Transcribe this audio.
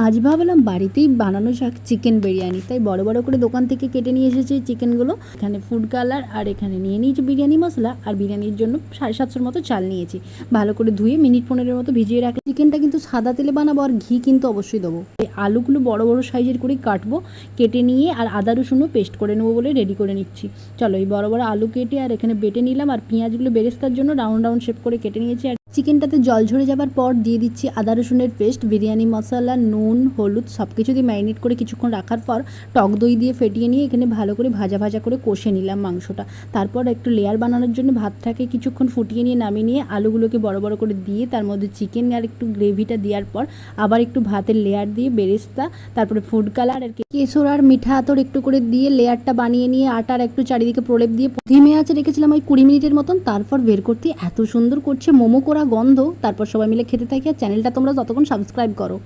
আজ ভাবলাম বাড়িতেই বানানো যাক চিকেন বিরিয়ানি, তাই বড় বড় করে দোকান থেকে কেটে নিয়ে এসেছি চিকেনগুলো। এখানে ফুড কালার আর এখানে নিয়ে নিয়েছি বিরিয়ানি মশলা, আর বিরিয়ানির জন্য 750 মতো চাল নিয়েছি। ভালো করে ধুয়ে মিনিট 15 মতো ভিজিয়ে রাখি। চিকেনটা কিন্তু সাদা তেলে বানাবো, আর ঘি কিন্তু অবশ্যই দেবো। এই আলুগুলো বড় বড় সাইজের করেই কাটবো, কেটে নিয়ে আর আদা রসুনও পেস্ট করে নেবো বলে রেডি করে নিচ্ছি। চলো, এই বড় বড় আলু কেটে আর এখানে বেটে নিলাম, আর পেঁয়াজগুলো বেরেস্তার জন্য রাউন্ড রাউন্ড শেপ করে কেটে নিয়েছি। আর চিকেনটাতে জল ঝরে যাবার পর দিয়ে দিচ্ছি আদা রসুনের পেস্ট, বিরিয়ানি মশলা, নুন, হলুদ সব কিছু দিয়ে ম্যারিনেট করে কিছুক্ষণ রাখার পর টক দই দিয়ে ফেটিয়ে নিয়ে এখানে ভালো করে ভাজা ভাজা করে কষে নিলাম মাংসটা। তারপর একটু লেয়ার বানানোর জন্য ভাতটাকে কিছুক্ষণ ফুটিয়ে নিয়ে নামিয়ে নিয়ে আলুগুলোকে বড় বড় করে দিয়ে তার মধ্যে চিকেন আর একটু গ্রেভিটা দেওয়ার পর আবার একটু ভাতের লেয়ার দিয়ে বেরেস্তা, তারপরে ফুড কালার আর কেশর আর মিঠা আতর একটু করে দিয়ে লেয়ারটা বানিয়ে নিয়ে আটার একটু চারিদিকে প্রলেপ দিয়ে ধিমে আঁচে রেখেছিলাম ওই 20 মিনিটের মতন। তারপর বের করতে এত সুন্দর করছে মোমো করা গন্ধ। তারপর সবাই মিলে খেতে থাকি, আর চ্যানেলটা তোমরা ততক্ষণ সাবস্ক্রাইব করো।